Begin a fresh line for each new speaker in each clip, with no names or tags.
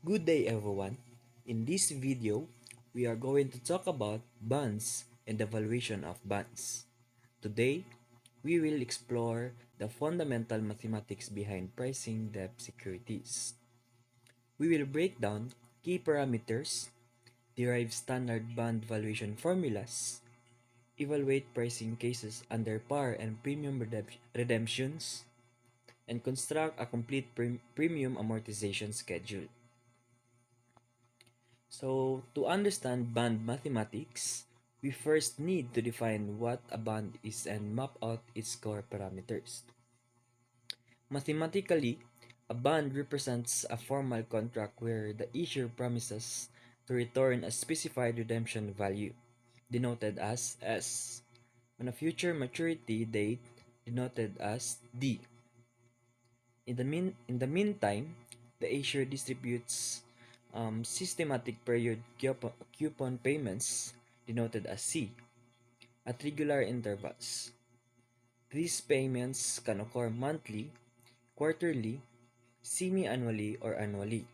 Good day everyone. In this video, we are going to talk about bonds and the valuation of bonds. Today, we will explore the fundamental mathematics behind pricing debt securities. We will break down key parameters, derive standard bond valuation formulas, evaluate pricing cases under par and premium redemptions, and construct a complete premium amortization schedule. So, to understand bond mathematics, we first need to define what a bond is and map out its core parameters. Mathematically, a bond represents a formal contract where the issuer promises to return a specified redemption value, denoted as S, on a future maturity date, denoted as D. In the meantime, the issuer distributes systematic period coupon payments, denoted as C, at regular intervals. These payments can occur monthly, quarterly, semi-annually, or annually.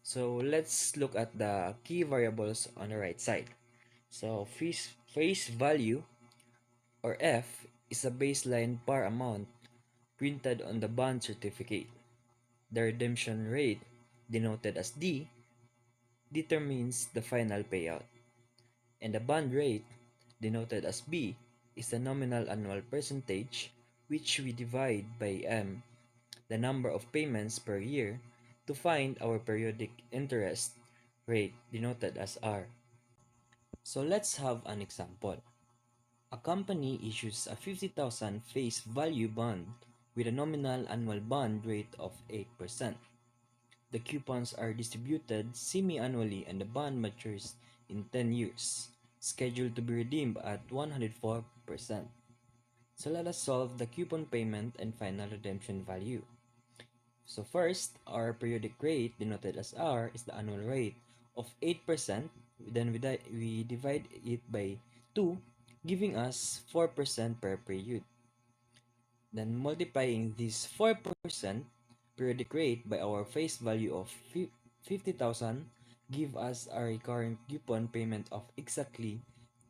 So let's look at the key variables on the right side. So face value, or F, is a baseline par amount printed on the bond certificate. The redemption rate, denoted as D, determines the final payout, and the bond rate, denoted as B, is the nominal annual percentage which we divide by M, the number of payments per year, to find our periodic interest rate, denoted as R. So let's have an example. A company issues a 50,000 face value bond with a nominal annual bond rate of 8%. The coupons are distributed semi-annually and the bond matures in 10 years, scheduled to be redeemed at 104%. So let us solve the coupon payment and final redemption value. So first, our periodic rate, denoted as R, is the annual rate of 8%. Then we divide it by 2, giving us 4% per period. Then multiplying this 4% periodic rate by our face value of 50,000 give us a recurring coupon payment of exactly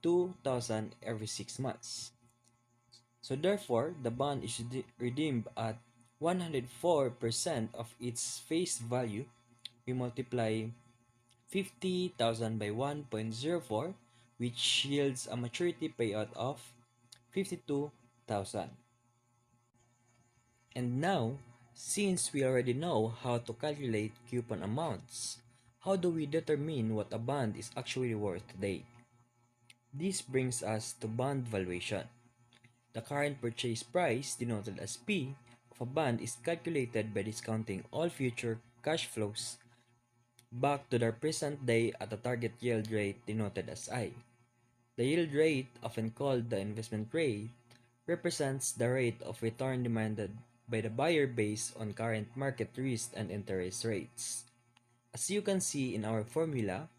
2,000 every 6 months. So therefore, the bond is redeemed at 104% of its face value. We multiply 50,000 by 1.04, which yields a maturity payout of 52,000. And now, since we already know how to calculate coupon amounts, how do we determine what a bond is actually worth today? This brings us to bond valuation. The current purchase price, denoted as P, of a bond is calculated by discounting all future cash flows back to their present day at a target yield rate, denoted as I. The yield rate, often called the investment rate, represents the rate of return demanded by the buyer based on current market risk and interest rates. As you can see in our formula,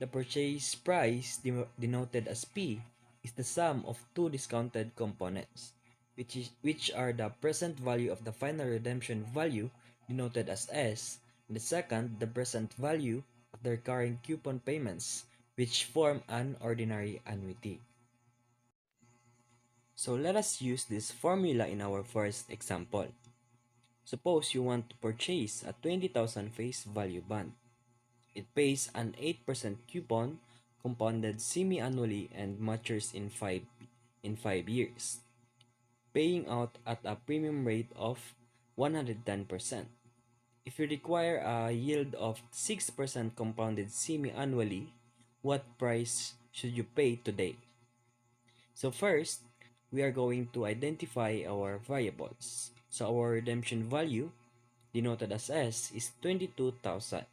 the purchase price, denoted as P, is the sum of two discounted components, which are the present value of the final redemption value, denoted as S, and the second, the present value of the recurring coupon payments, which form an ordinary annuity. So let us use this formula in our first example. Suppose you want to purchase a 20,000 face value bond. It pays an 8% coupon, compounded semi-annually and matures in 5 years, paying out at a premium rate of 110%. If you require a yield of 6% compounded semi-annually, what price should you pay today? So first, we are going to identify our variables. So our redemption value, denoted as S, is 22,000,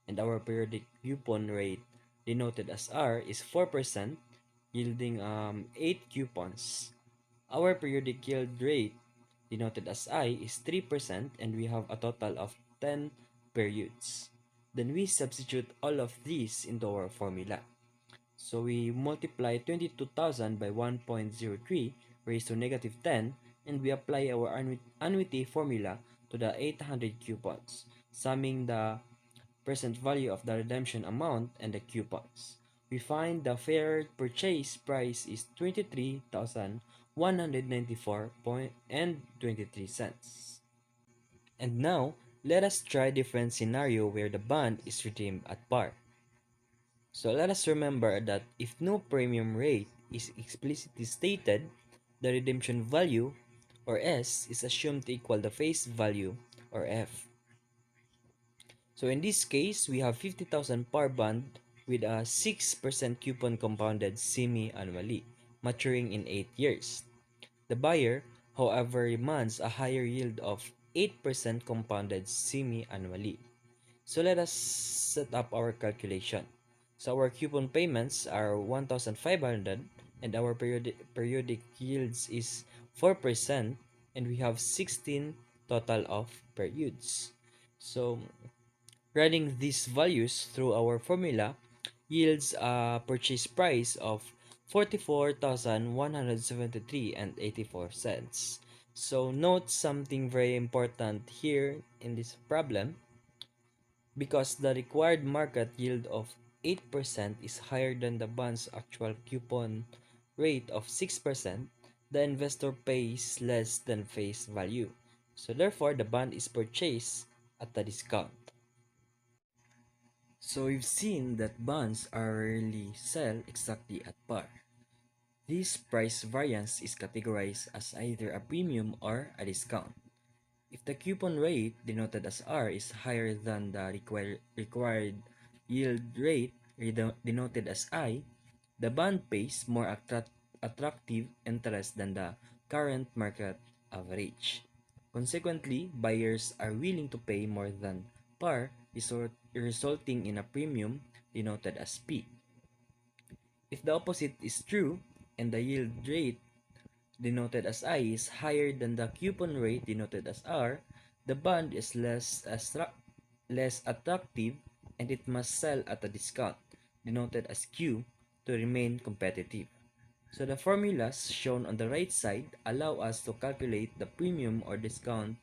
and our periodic coupon rate, denoted as R, is 4%, yielding 8 coupons. Our periodic yield rate, denoted as I, is 3%, and we have a total of 10 periods. Then we substitute all of these into our formula. So we multiply 22,000 by 1.03 raised to negative 10, and we apply our annuity formula to the 800 coupons, summing the present value of the redemption amount, and the coupons. We find the fair purchase price is 23,194.23 cents. And now, let us try different scenario where the bond is redeemed at par. So let us remember that if no premium rate is explicitly stated, the redemption value, or S, is assumed to equal the face value, or F. So in this case, we have 50,000 par bond with a 6% coupon compounded semi-annually, maturing in 8 years. The buyer, however, demands a higher yield of 8% compounded semi-annually. So let us set up our calculation. So our coupon payments are 1,500 and our periodic yields is 4% and we have 16 total of periods. So running these values through our formula yields a purchase price of 44,173 and 84 cents. So note something very important here in this problem. Because the required market yield of 8% is higher than the bond's actual coupon rate of 6%, the investor pays less than face value. So therefore, the bond is purchased at a discount. So we've seen that bonds are rarely sell exactly at par. This price variance is categorized as either a premium or a discount. If the coupon rate, denoted as R, is higher than the required yield rate, denoted as I, the bond pays more attractive interest than the current market average. Consequently, buyers are willing to pay more than par, resulting in a premium denoted as P. If the opposite is true, and the yield rate denoted as I is higher than the coupon rate denoted as R, the bond is less attractive and it must sell at a discount denoted as Q to remain competitive. So the formulas shown on the right side allow us to calculate the premium or discount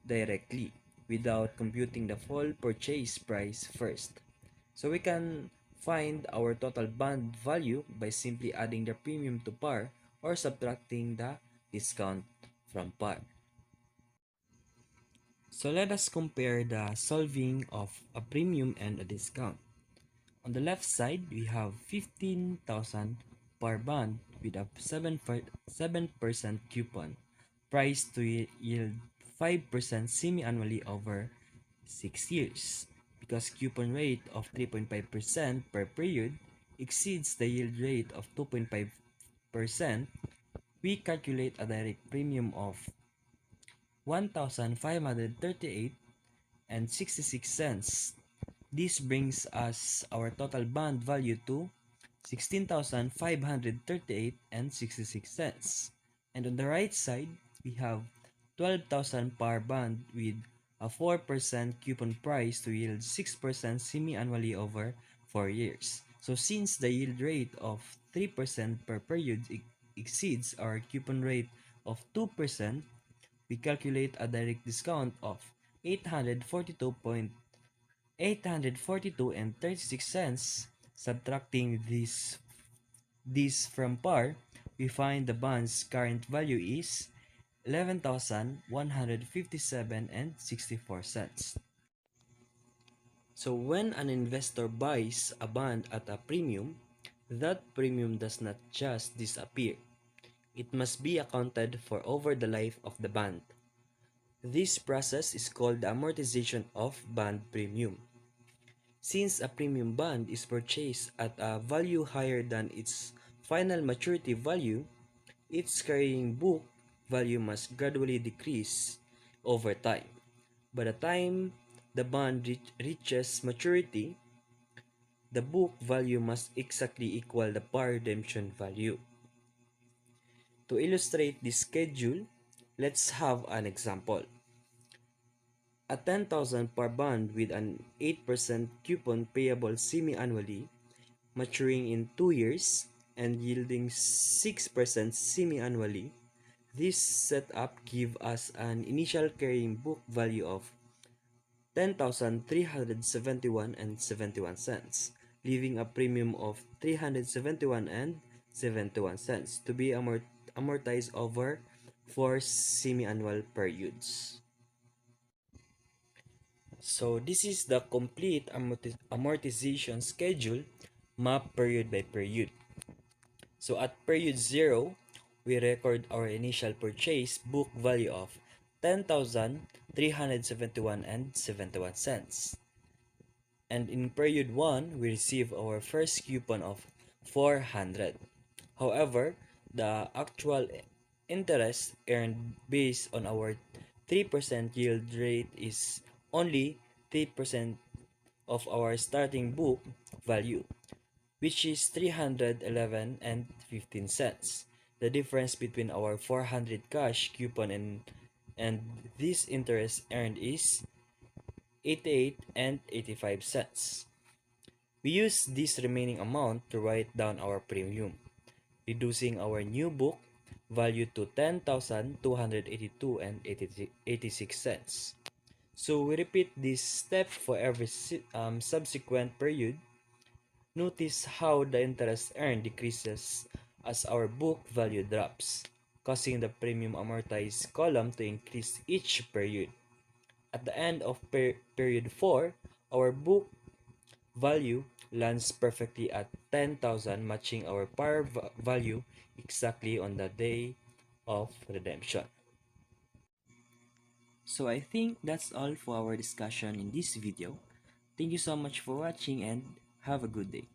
directly without computing the full purchase price first. So we can find our total bond value by simply adding the premium to par or subtracting the discount from par. So let us compare the solving of a premium and a discount. On the left side, we have 15,000 par bond with a 7% coupon, priced to yield 5% semi-annually over 6 years. Because coupon rate of 3.5% per period exceeds the yield rate of 2.5%, we calculate a direct premium of 1,538 and 66 cents. This brings us our total bond value to 16,538 and 66 cents. And on the right side, we have 12,000 par bond with a 4% coupon price to yield 6% semi-annually over 4 years. So since the yield rate of 3% per period exceeds our coupon rate of 2%, we calculate a direct discount of 842 and 36 cents. Subtracting this from par, we find the bond's current value is 11,157 and 64 cents. So when an investor buys a bond at a premium, that premium does not just disappear. It must be accounted for over the life of the bond. This process is called the amortization of bond premium. Since a premium bond is purchased at a value higher than its final maturity value, its carrying book value must gradually decrease over time. By the time the bond reaches maturity, the book value must exactly equal the par redemption value. To illustrate this schedule, let's have an example. A 10,000 par bond with an 8% coupon payable semi-annually, maturing in 2 years and yielding 6% semi-annually. This setup gives us an initial carrying book value of 10,371 and 71 cents, leaving a premium of 371 and 71 cents to be amortized over 4 semi-annual periods. So this is the complete amortization schedule mapped period by period. So at period 0, we record our initial purchase book value of 10,371 and 71 cents. And in period 1, we receive our first coupon of 400. However, the actual interest earned based on our 3% yield rate is only 3% of our starting book value, which is 311 and 15 cents. The difference between our 400 cash coupon and this interest earned is 88 and 85 cents. We use this remaining amount to write down our premium, reducing our new book value to 10,282 and 86 cents. So we repeat this step for every subsequent period. Notice how the interest earned decreases as our book value drops, causing the premium amortized column to increase each period. At the end of period 4, our book value lands perfectly at 10,000, matching our par value exactly on the day of redemption. So I think that's all for our discussion in this video. Thank you so much for watching and have a good day.